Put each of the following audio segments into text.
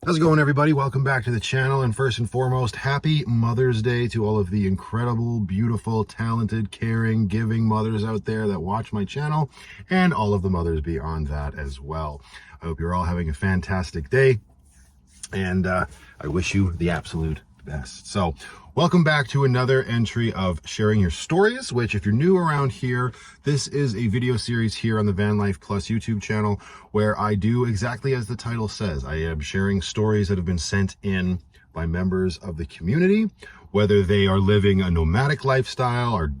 How's it going, everybody? Welcome back to the channel, and first and foremost, happy Mother's Day to all of the incredible, beautiful, talented, caring, giving mothers out there that watch my channel, and all of the mothers beyond that as well. I hope you're all having a fantastic day, and I wish you the absolute best. So welcome back to another entry of Sharing Your Stories, which, if you're new around here, this is a video series here on the VanlifePLUS YouTube channel where I do exactly as the title says. I am sharing stories that have been sent in by members of the community, whether they are living a nomadic lifestyle or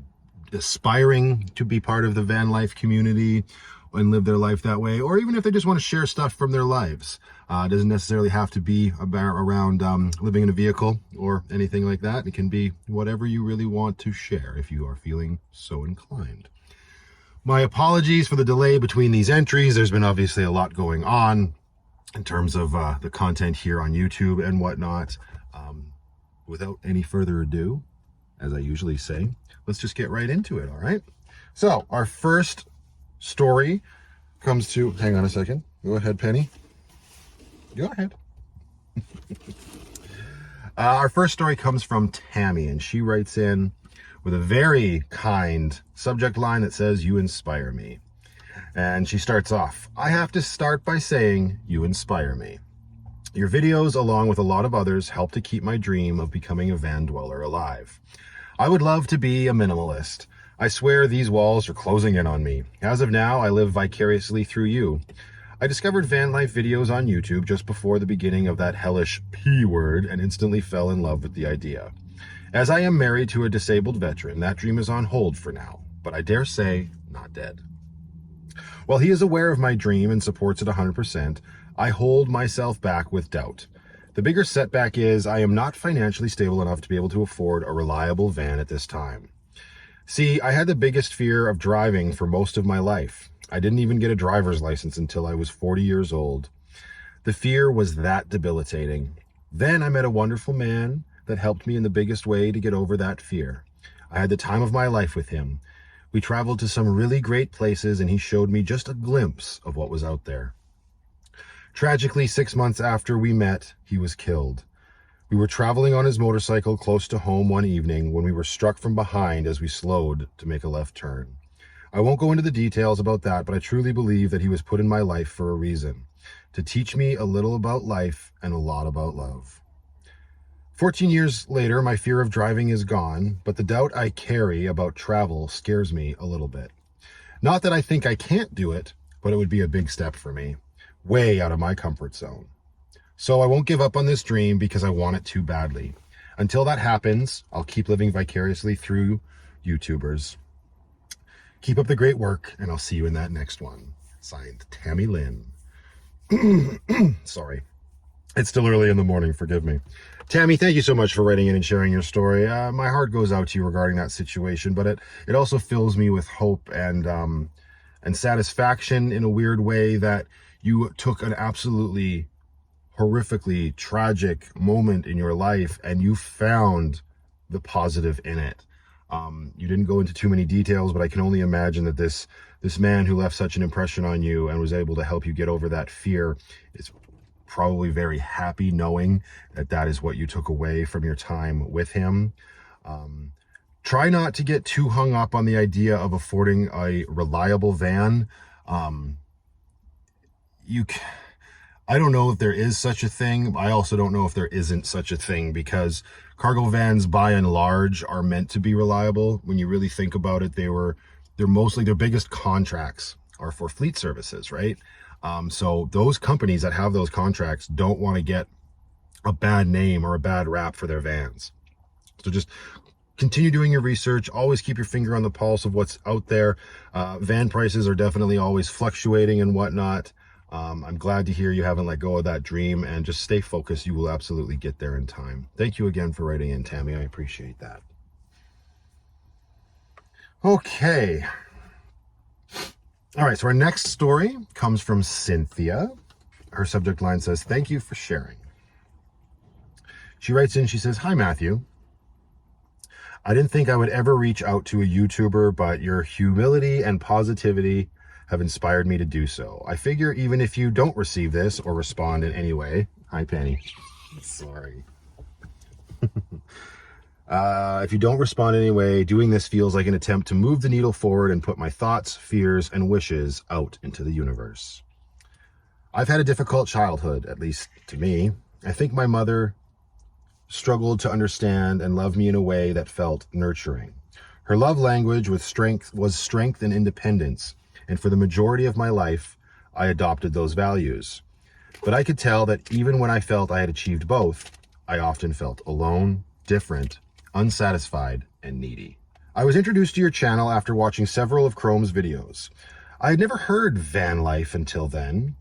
aspiring to be part of the van life community and live their life that way, or even if they just want to share stuff from their lives. It doesn't necessarily have to be around living in a vehicle or anything like that. It can be whatever you really want to share if you are feeling so inclined. My apologies for the delay between these entries. There's been obviously a lot going on in terms of the content here on YouTube and whatnot. Without any further ado, as I usually say, let's just get right into it, all right? So our first story comes to, hang on a second. Go ahead, Penny. Go ahead. Our first story comes from Tammy, and she writes in with a very kind subject line that says, "You inspire me." And she starts off, "I have to start by saying you inspire me. Your videos, along with a lot of others, help to keep my dream of becoming a van dweller alive. I would love to be a minimalist. I swear these walls are closing in on me. As of now, I live vicariously through you. I discovered van life videos on YouTube just before the beginning of that hellish P word and instantly fell in love with the idea. As I am married to a disabled veteran, that dream is on hold for now, but I dare say not dead. While he is aware of my dream and supports it 100%, I hold myself back with doubt. The bigger setback is I am not financially stable enough to be able to afford a reliable van at this time. See, I had the biggest fear of driving for most of my life. I didn't even get a driver's license until I was 40 years old. The fear was that debilitating. Then I met a wonderful man that helped me in the biggest way to get over that fear. I had the time of my life with him. We traveled to some really great places, and he showed me just a glimpse of what was out there. Tragically, 6 months after we met, he was killed. We were traveling on his motorcycle close to home one evening when we were struck from behind as we slowed to make a left turn. I won't go into the details about that, but I truly believe that he was put in my life for a reason, to teach me a little about life and a lot about love. 14 years later, my fear of driving is gone, but the doubt I carry about travel scares me a little bit. Not that I think I can't do it, but it would be a big step for me, way out of my comfort zone. So I won't give up on this dream because I want it too badly. Until that happens, I'll keep living vicariously through YouTubers. Keep up the great work, and I'll see you in that next one. Signed, Tammy Lynn. Sorry. It's still early in the morning, forgive me. Tammy, thank you so much for writing in and sharing your story. My heart goes out to you regarding that situation, but it also fills me with hope and satisfaction in a weird way that you took an absolutely horrifically tragic moment in your life and you found the positive in it. You didn't go into too many details, but I can only imagine that this man who left such an impression on you and was able to help you get over that fear is probably very happy knowing that that is what you took away from your time with him. Try not to get too hung up on the idea of affording a reliable van. I don't know if there is such a thing. I also don't know if there isn't such a thing, because cargo vans by and large are meant to be reliable. When you really think about it, they're mostly, their biggest contracts are for fleet services, right? So those companies that have those contracts don't want to get a bad name or a bad rap for their vans. So just continue doing your research. Always keep your finger on the pulse of what's out there. Van prices are definitely always fluctuating and whatnot. I'm glad to hear you haven't let go of that dream, and just stay focused. You will absolutely get there in time. Thank you again for writing in, Tammy. I appreciate that. Okay. All right, so our next story comes from Cynthia. Her subject line says, "Thank you for sharing." She writes in, she says, "Hi, Matthew. I didn't think I would ever reach out to a YouTuber, but your humility and positivity have inspired me to do so. I figure even if you don't receive this or respond in any way, Hi, Penny. Sorry. If you don't respond anyway, doing this feels like an attempt to move the needle forward and put my thoughts, fears, and wishes out into the universe. I've had a difficult childhood, at least to me. I think my mother struggled to understand and love me in a way that felt nurturing. Her love language was strength and independence, and for the majority of my life, I adopted those values. But I could tell that even when I felt I had achieved both, I often felt alone, different, unsatisfied, and needy. I was introduced to your channel after watching several of Chrome's videos. I had never heard van life until then.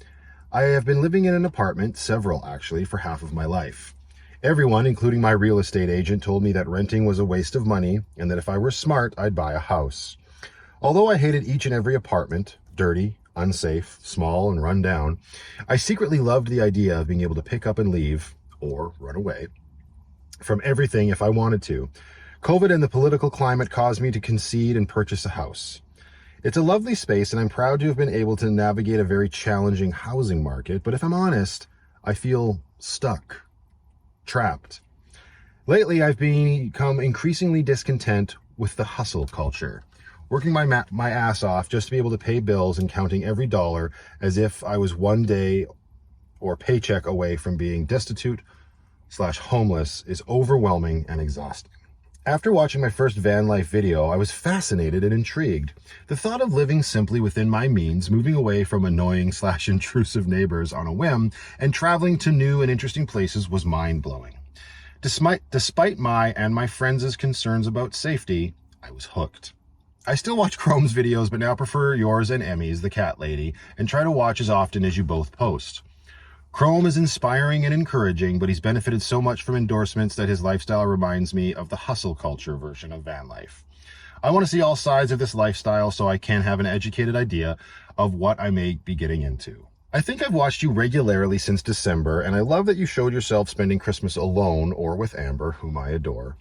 I have been living in an apartment, several actually, for half of my life. Everyone, including my real estate agent, told me that renting was a waste of money and that if I were smart, I'd buy a house. Although I hated each and every apartment, dirty, unsafe, small, and run down, I secretly loved the idea of being able to pick up and leave, or run away, from everything if I wanted to. COVID and the political climate caused me to concede and purchase a house. It's a lovely space, and I'm proud to have been able to navigate a very challenging housing market, but if I'm honest, I feel stuck, trapped. Lately, I've become increasingly discontent with the hustle culture, working my ass off just to be able to pay bills and counting every dollar as if I was one day or paycheck away from being destitute/homeless is overwhelming and exhausting. After watching my first van life video, I was fascinated and intrigued. The thought of living simply within my means, moving away from annoying/intrusive neighbors on a whim, and traveling to new and interesting places was mind-blowing. Despite my and my friends' concerns about safety, I was hooked. I still watch Chrome's videos, but now prefer yours and Emmy's, the cat lady, and try to watch as often as you both post. Chrome is inspiring and encouraging, but he's benefited so much from endorsements that his lifestyle reminds me of the hustle culture version of van life. I want to see all sides of this lifestyle so I can have an educated idea of what I may be getting into. I think I've watched you regularly since December, and I love that you showed yourself spending Christmas alone or with Amber, whom I adore.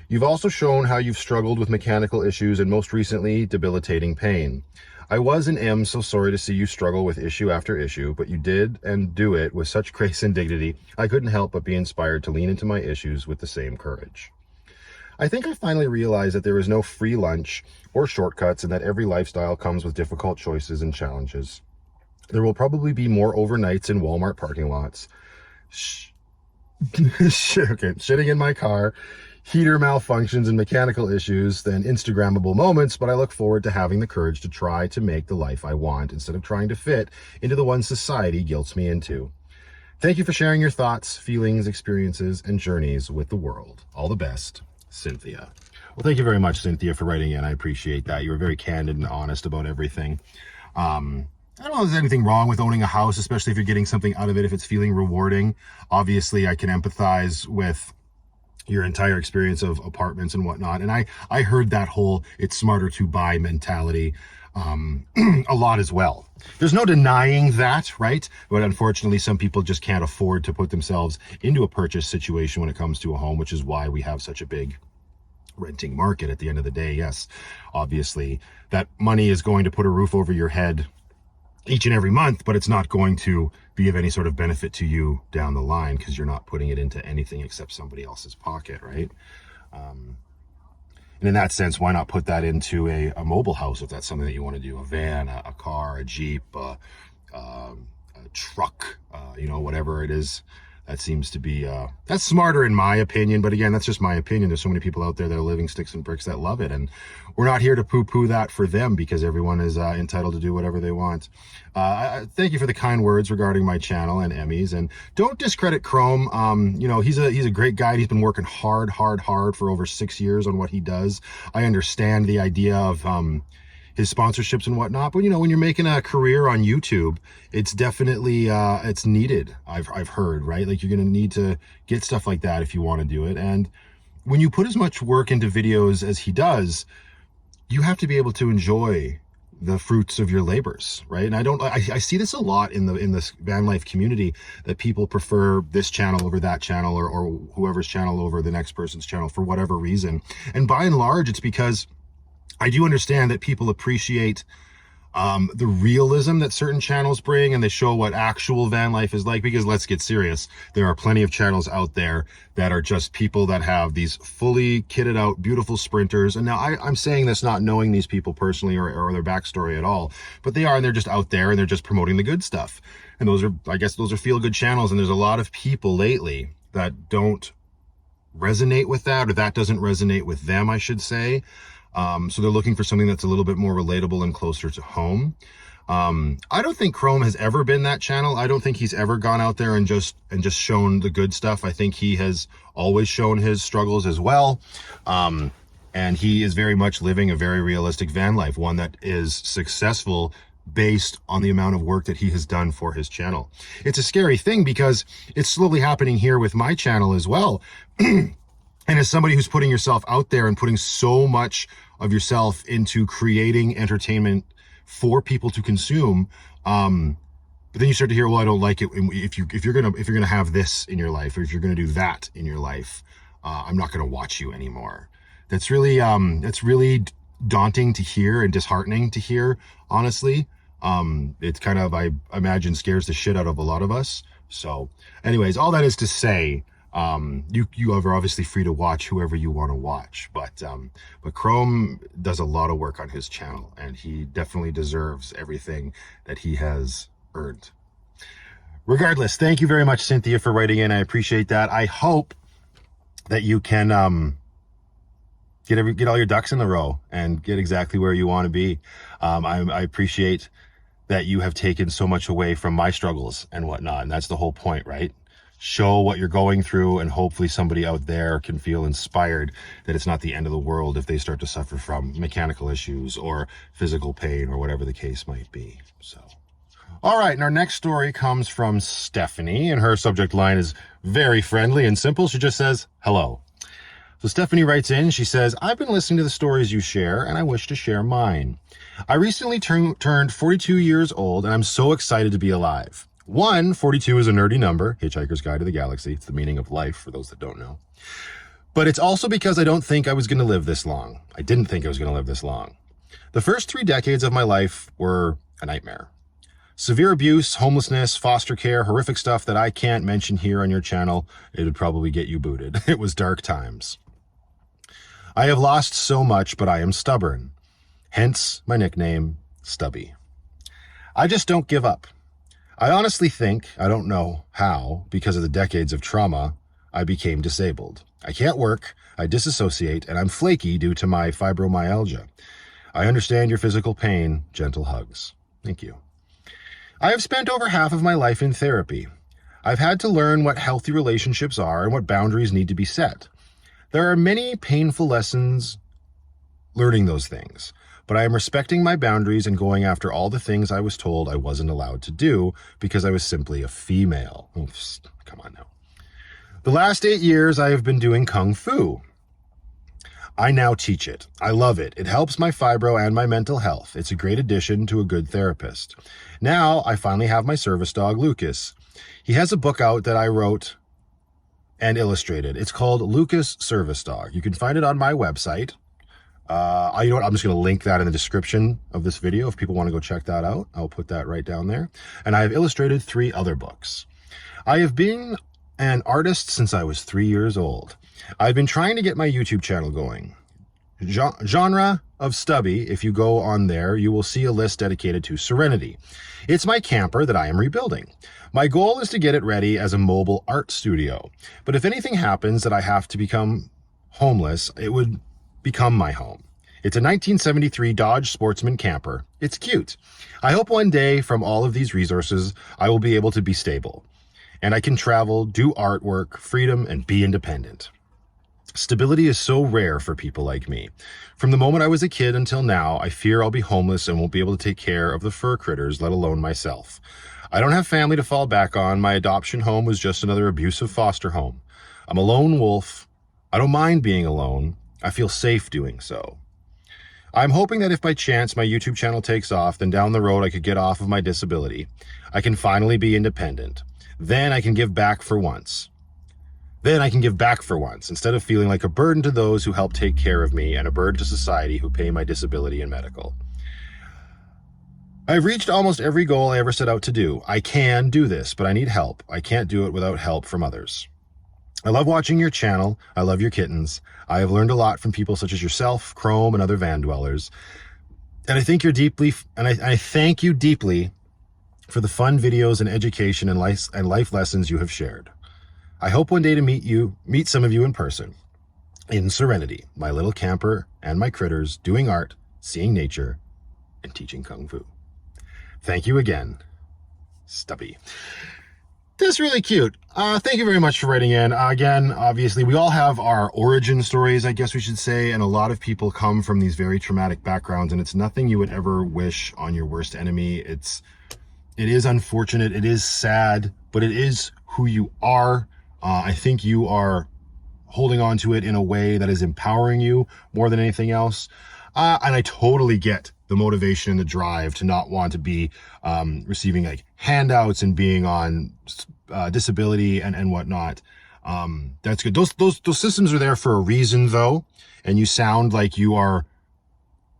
You've also shown how you've struggled with mechanical issues and most recently, debilitating pain. I was and am so sorry to see you struggle with issue after issue, but you did and do it with such grace and dignity, I couldn't help but be inspired to lean into my issues with the same courage. I think I finally realized that there is no free lunch or shortcuts and that every lifestyle comes with difficult choices and challenges. There will probably be more overnights in Walmart parking lots, shitting in my car, heater malfunctions and mechanical issues than Instagrammable moments, but I look forward to having the courage to try to make the life I want instead of trying to fit into the one society guilts me into. Thank you for sharing your thoughts, feelings, experiences, and journeys with the world. All the best, Cynthia. Well, thank you very much, Cynthia, for writing in. I appreciate that. You were very candid and honest about everything. I don't know if there's anything wrong with owning a house, especially if you're getting something out of it, if it's feeling rewarding. Obviously, I can empathize with your entire experience of apartments and whatnot. And I heard that whole it's smarter to buy mentality a lot as well. There's no denying that, right? But unfortunately, some people just can't afford to put themselves into a purchase situation when it comes to a home, which is why we have such a big renting market at the end of the day. Yes, obviously, that money is going to put a roof over your head each and every month, but it's not going to be of any sort of benefit to you down the line because you're not putting it into anything except somebody else's pocket, right? And in that sense, why not put that into a mobile house if that's something that you want to do? A van, a car, a Jeep, a truck, whatever it is. That seems to be, that's smarter in my opinion. But again, that's just my opinion. There's so many people out there that are living sticks and bricks that love it. And we're not here to poo-poo that for them because everyone is entitled to do whatever they want. Thank you for the kind words regarding my channel and Emmys. And don't discredit Chrome. He's a great guy. He's been working hard for over 6 years on what he does. I understand the idea of, his sponsorships and whatnot, but when you're making a career on YouTube, it's definitely it's needed. I've heard, right? Like, you're gonna need to get stuff like that if you want to do it. And when you put as much work into videos as he does, you have to be able to enjoy the fruits of your labors, right? And I see this a lot in this van life community, that people prefer this channel over that channel or whoever's channel over the next person's channel for whatever reason. And by and large, it's because I do understand that people appreciate the realism that certain channels bring, and they show what actual van life is like, because let's get serious, there are plenty of channels out there that are just people that have these fully kitted out beautiful sprinters. And now I'm saying this not knowing these people personally or their backstory at all, but they are, and they're just out there and they're just promoting the good stuff. And those are, I guess those are feel good channels. And there's a lot of people lately that don't resonate with that, or that doesn't resonate with them, I should say. So they're looking for something that's a little bit more relatable and closer to home. I don't think Chrome has ever been that channel. I don't think he's ever gone out there and just shown the good stuff. I think he has always shown his struggles as well. And he is very much living a very realistic van life, one that is successful based on the amount of work that he has done for his channel. It's a scary thing because it's slowly happening here with my channel as well. And as somebody who's putting yourself out there and putting so much of yourself into creating entertainment for people to consume, but then you start to hear, well, I don't like it. If you're gonna have this in your life, or if you're gonna do that in your life, I'm not gonna watch you anymore. That's really daunting to hear and disheartening to hear, honestly. It's kind of, I imagine, scares the shit out of a lot of us. So anyways, all that is to say, you are obviously free to watch whoever you want to watch, but Chrome does a lot of work on his channel, and he definitely deserves everything that he has earned. Regardless, thank you very much, Cynthia, for writing in. I appreciate that. I hope that you can get all your ducks in the row and get exactly where you want to be. I appreciate that you have taken so much away from my struggles and whatnot, and that's the whole point, right? Show what you're going through, and hopefully somebody out there can feel inspired that it's not the end of the world if they start to suffer from mechanical issues or physical pain or whatever the case might be. So, all right, and our next story comes from Stephanie, and her subject line is very friendly and simple. She just says, hello. So Stephanie writes in, she says, I've been listening to the stories you share, and I wish to share mine. I recently turned 42 years old, and I'm so excited to be alive. 42 is a nerdy number, Hitchhiker's Guide to the Galaxy. It's the meaning of life, for those that don't know. But it's also because I don't think I was going to live this long. I didn't think I was going to live this long. The first 3 decades of my life were a nightmare. Severe abuse, homelessness, foster care, horrific stuff that I can't mention here on your channel. It would probably get you booted. It was dark times. I have lost so much, but I am stubborn. Hence my nickname, Stubby. I just don't give up. I honestly think, I don't know how, because of the decades of trauma, I became disabled. I can't work, I disassociate, and I'm flaky due to my fibromyalgia. I understand your physical pain. Gentle hugs. Thank you. I have spent over half of my life in therapy. I've had to learn what healthy relationships are and what boundaries need to be set. There are many painful lessons learning those things, but I am respecting my boundaries and going after all the things I was told I wasn't allowed to do because I was simply a female. Oops, come on now. The last 8 years I have been doing Kung Fu. I now teach it. I love it. It helps my fibro and my mental health. It's a great addition to a good therapist. Now I finally have my service dog, Lucas. He has a book out that I wrote and illustrated. It's called Lucas Service Dog. You can find it on my website. You know what? I'm just going to link that in the description of this video. If people want to go check that out, I'll put that right down there. And I've illustrated 3 other books. I have been an artist since I was 3 years old. I've been trying to get my YouTube channel going. Genre of Stubby, if you go on there, you will see a list dedicated to Serenity. It's my camper that I am rebuilding. My goal is to get it ready as a mobile art studio. But if anything happens that I have to become homeless, it would become my home. It's a 1973 Dodge Sportsman camper. It's cute. I hope one day from all of these resources, I will be able to be stable. And I can travel, do artwork, freedom, and be independent. Stability is so rare for people like me. From the moment I was a kid until now, I fear I'll be homeless and won't be able to take care of the fur critters, let alone myself. I don't have family to fall back on. My adoption home was just another abusive foster home. I'm a lone wolf. I don't mind being alone. I feel safe doing so. I'm hoping that if by chance my YouTube channel takes off, then down the road I could get off of my disability. I can finally be independent. Then I can give back for once. Instead of feeling like a burden to those who help take care of me and a burden to society who pay my disability and medical. I've reached almost every goal I ever set out to do. I can do this, but I need help. I can't do it without help from others. I love watching your channel. I love your kittens. I have learned a lot from people such as yourself, Chrome, and other van dwellers. And I think I thank you deeply for the fun videos and education and life lessons you have shared. I hope one day to meet some of you in person. In serenity, my little camper and my critters doing art, seeing nature, and teaching Kung Fu. Thank you again, Stubby. That's really cute. Thank you very much for writing in. Again, obviously, we all have our origin stories, I guess we should say, and a lot of people come from these very traumatic backgrounds, and it's nothing you would ever wish on your worst enemy. It is unfortunate, it is sad, but it is who you are. I think you are holding on to it in a way that is empowering you more than anything else. And I totally get the motivation and the drive to not want to be receiving like handouts and being on disability and whatnot. That's good. Those systems are there for a reason though, and you sound like you are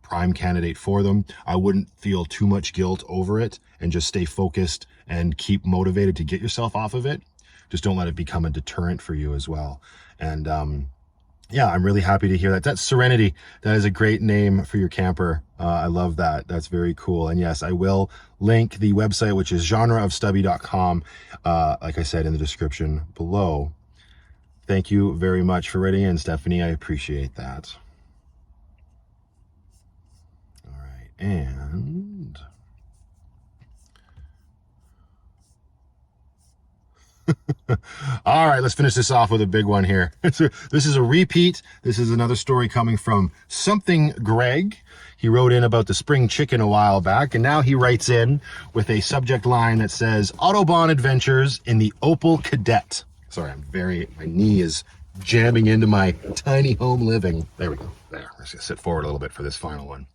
prime candidate for them. I wouldn't feel too much guilt over it and just stay focused and keep motivated to get yourself off of it. Just don't let it become a deterrent for you as well. And yeah, I'm really happy to hear that. That's Serenity. That is a great name for your camper. I love that. That's very cool. And yes, I will link the website, which is genreofstubby.com, like I said, in the description below. Thank you very much for writing in, Stephanie. I appreciate that. All right, and... All right, let's finish this off with a big one here. This is a repeat. This is another story coming from Something Greg. He wrote in about the spring chicken a while back, and now he writes in with a subject line that says, Autobahn Adventures in the Opel Cadet. Sorry, my knee is jamming into my tiny home living. There we go. There, let's just sit forward a little bit for this final one.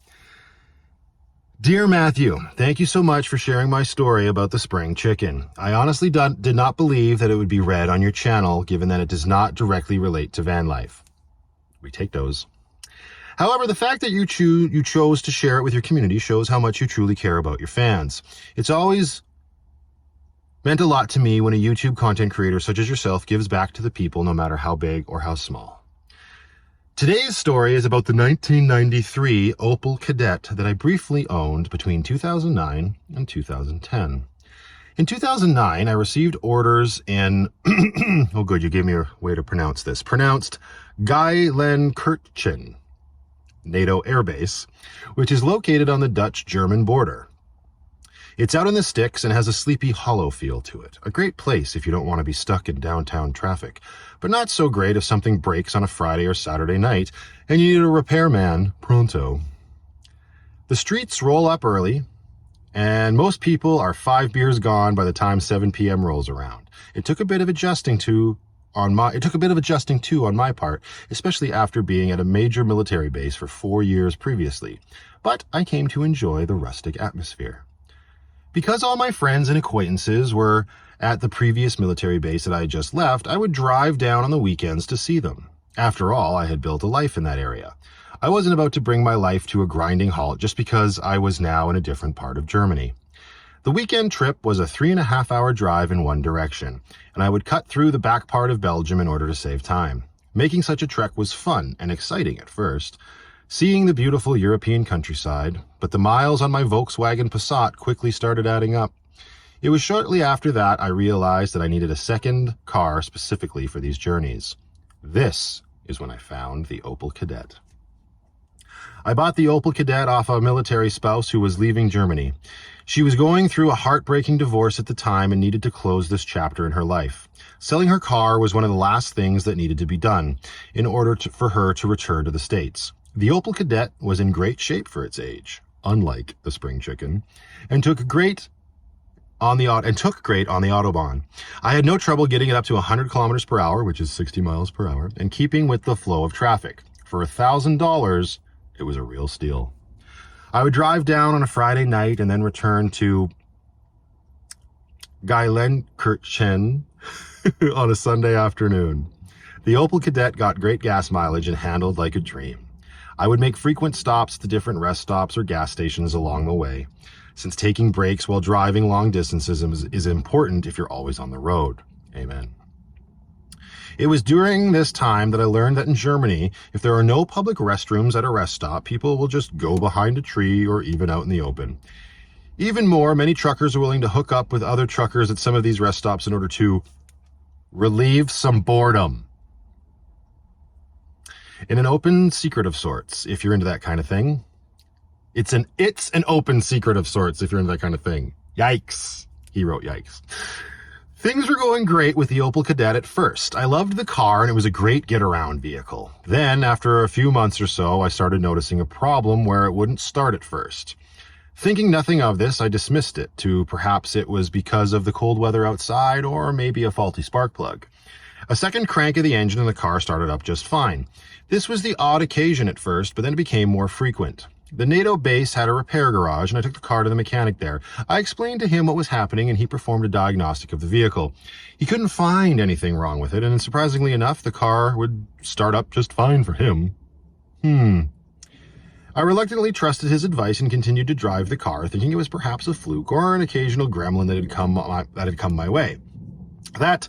Dear Matthew, thank you so much for sharing my story about the spring chicken. I honestly did not believe that it would be read on your channel, given that it does not directly relate to van life. We take those. However, the fact that you chose to share it with your community shows how much you truly care about your fans. It's always meant a lot to me when a YouTube content creator such as yourself gives back to the people, no matter how big or how small. Today's story is about the 1993 Opel Cadet that I briefly owned between 2009 and 2010. In 2009, I received orders in, oh good, you gave me a way to pronounce this, pronounced Geilenkirchen NATO Air Base, which is located on the Dutch-German border. It's out in the sticks and has a sleepy, hollow feel to it. A great place if you don't want to be stuck in downtown traffic, but not so great if something breaks on a Friday or Saturday night and you need a repairman pronto. The streets roll up early, and most people are 5 beers gone by the time 7 p.m. rolls around. It took a bit of adjusting too on my part, especially after being at a major military base for 4 years previously, but I came to enjoy the rustic atmosphere. Because all my friends and acquaintances were at the previous military base that I had just left, I would drive down on the weekends to see them. After all, I had built a life in that area. I wasn't about to bring my life to a grinding halt just because I was now in a different part of Germany. The weekend trip was a 3.5-hour drive in one direction, and I would cut through the back part of Belgium in order to save time. Making such a trek was fun and exciting at first, seeing the beautiful European countryside, but the miles on my Volkswagen Passat quickly started adding up. It was shortly after that I realized that I needed a second car specifically for these journeys. This is when I found the Opel Cadet. I bought the Opel Cadet off a military spouse who was leaving Germany. She was going through a heartbreaking divorce at the time and needed to close this chapter in her life. Selling her car was one of the last things that needed to be done in order for her to return to the States. The Opel Cadet was in great shape for its age, unlike the spring chicken, and took great on the Autobahn. I had no trouble getting it up to 100 kilometers per hour, which is 60 miles per hour, and keeping with the flow of traffic. For $1,000, it was a real steal. I would drive down on a Friday night and then return to Geilenkirchen on a Sunday afternoon. The Opel Cadet got great gas mileage and handled like a dream. I would make frequent stops to different rest stops or gas stations along the way. since taking breaks while driving long distances is important if you're always on the road. Amen. It was during this time that I learned that in Germany, if there are no public restrooms at a rest stop, people will just go behind a tree or even out in the open. Even more, many truckers are willing to hook up with other truckers at some of these rest stops in order to relieve some boredom. In an open secret of sorts, if you're into that kind of thing. It's an open secret of sorts if you're into that kind of thing. Yikes. He wrote yikes. Things were going great with the Opel Cadet at first. I loved the car and it was a great get-around vehicle. Then, after a few months or so, I started noticing a problem where it wouldn't start at first. Thinking nothing of this, I dismissed it to perhaps it was because of the cold weather outside or maybe a faulty spark plug. A second crank of the engine and the car started up just fine. This was the odd occasion at first, but then it became more frequent. The NATO base had a repair garage and I took the car to the mechanic there. I explained to him what was happening and he performed a diagnostic of the vehicle. He couldn't find anything wrong with it and surprisingly enough, the car would start up just fine for him. I reluctantly trusted his advice and continued to drive the car, thinking it was perhaps a fluke or an occasional gremlin that had come my way. That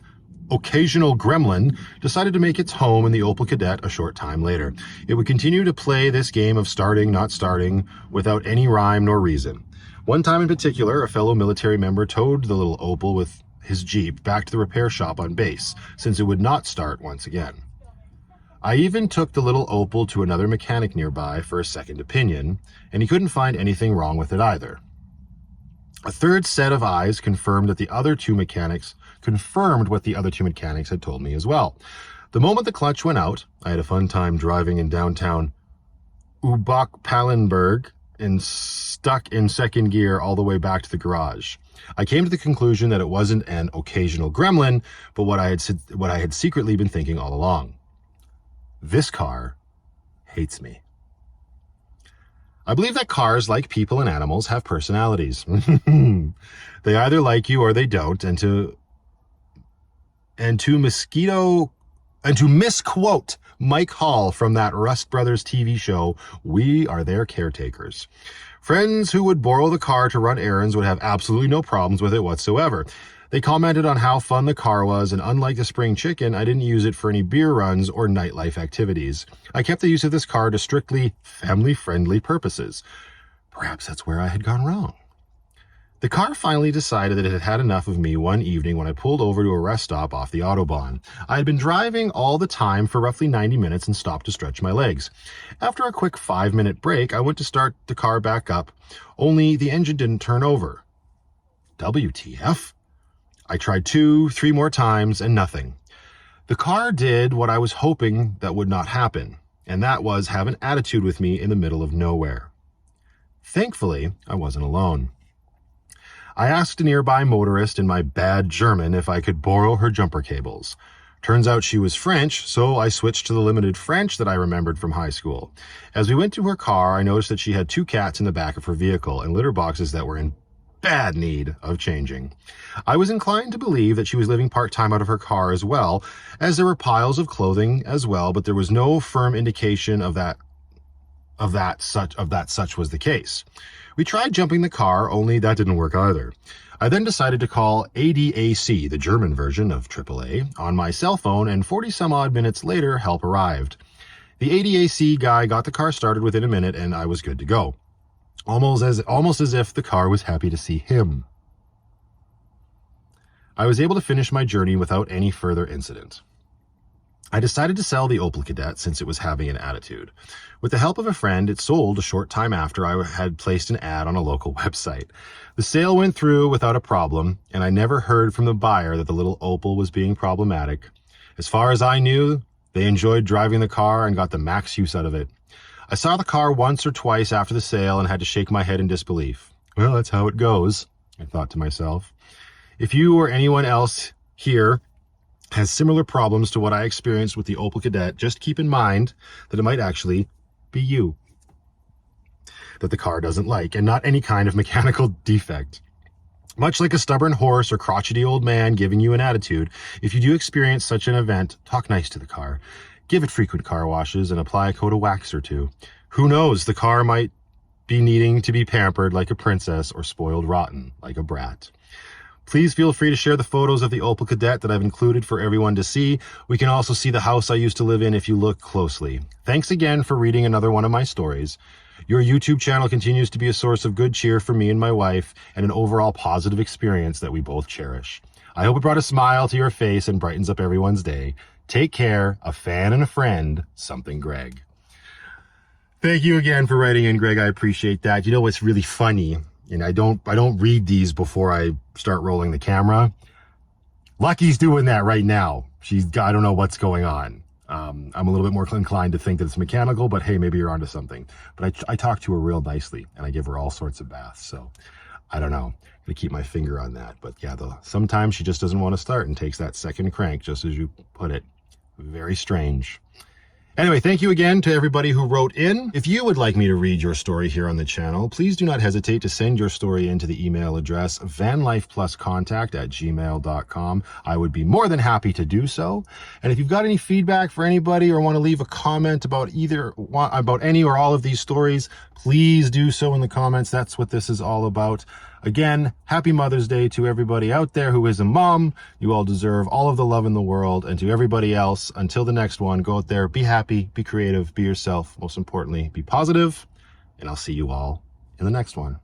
occasional gremlin decided to make its home in the Opel Cadet a short time later. It would continue to play this game of starting, not starting, without any rhyme nor reason. One time in particular, a fellow military member towed the little Opel with his Jeep back to the repair shop on base, since it would not start once again. I even took the little Opel to another mechanic nearby for a second opinion, and he couldn't find anything wrong with it either. A third set of eyes confirmed what the other two mechanics had told me as well. The moment the clutch went out, I had a fun time driving in downtown Ubach-Pallenberg and stuck in second gear all the way back to the garage. I came to the conclusion that it wasn't an occasional gremlin, but what I had secretly been thinking all along. This car hates me. I believe that cars, like people and animals, have personalities. They either like you or they don't, and to misquote Mike Hall from that Rust Brothers TV show, we are their caretakers. Friends who would borrow the car to run errands would have absolutely no problems with it whatsoever. They commented on how fun the car was, and unlike the spring chicken, I didn't use it for any beer runs or nightlife activities. I kept the use of this car to strictly family-friendly purposes. Perhaps that's where I had gone wrong. The car finally decided that it had had enough of me one evening when I pulled over to a rest stop off the Autobahn. I had been driving all the time for roughly 90 minutes and stopped to stretch my legs. After a quick 5-minute break, I went to start the car back up, only the engine didn't turn over. WTF? I tried 2-3 more times and nothing. The car did what I was hoping that would not happen, and that was have an attitude with me in the middle of nowhere. Thankfully, I wasn't alone. I asked a nearby motorist in my bad German if I could borrow her jumper cables. Turns out she was French, so I switched to the limited French that I remembered from high school. As we went to her car, I noticed that she had 2 cats in the back of her vehicle and litter boxes that were in bad need of changing. I was inclined to believe that she was living part-time out of her car as well, as there were piles of clothing as well, but there was no firm indication of such was the case. We tried jumping the car, only that didn't work either. I then decided to call ADAC, the German version of AAA, on my cell phone, and 40 some odd minutes later, help arrived. The ADAC guy got the car started within a minute and I was good to go. Almost as if the car was happy to see him. I was able to finish my journey without any further incident. I decided to sell the Opel Cadet since it was having an attitude. With the help of a friend, it sold a short time after I had placed an ad on a local website. The sale went through without a problem, and I never heard from the buyer that the little Opel was being problematic. As far as I knew, they enjoyed driving the car and got the max use out of it. I saw the car once or twice after the sale and had to shake my head in disbelief. Well, that's how it goes, I thought to myself. If you or anyone else here has similar problems to what I experienced with the Opel Cadet, just keep in mind that it might actually be you that the car doesn't like, and not any kind of mechanical defect. Much like a stubborn horse or crotchety old man giving you an attitude, if you do experience such an event, talk nice to the car. Give it frequent car washes and apply a coat of wax or two. Who knows, the car might be needing to be pampered like a princess or spoiled rotten like a brat. Please feel free to share the photos of the Opel Cadet that I've included for everyone to see. We can also see the house I used to live in if you look closely. Thanks again for reading another one of my stories. Your YouTube channel continues to be a source of good cheer for me and my wife and an overall positive experience that we both cherish. I hope it brought a smile to your face and brightens up everyone's day. Take care, a fan and a friend, something Greg. Thank you again for writing in, Greg. I appreciate that. You know what's really funny? And I don't read these before I start rolling the camera. Lucky's doing that right now. I don't know what's going on. I'm a little bit more inclined to think that it's mechanical, but hey, maybe you're onto something. But I talk to her real nicely and I give her all sorts of baths. So I don't know. I'm gonna keep my finger on that. But yeah, sometimes she just doesn't want to start and takes that second crank, just as you put it. Very strange. Anyway, thank you again to everybody who wrote in. If you would like me to read your story here on the channel, please do not hesitate to send your story into the email address vanlifepluscontact@gmail.com. I would be more than happy to do so. And if you've got any feedback for anybody or want to leave a comment about any or all of these stories, please do so in the comments. That's what this is all about. Again, happy Mother's Day to everybody out there who is a mom. You all deserve all of the love in the world. And to everybody else, until the next one, go out there, be happy, be creative, be yourself. Most importantly, be positive. And I'll see you all in the next one.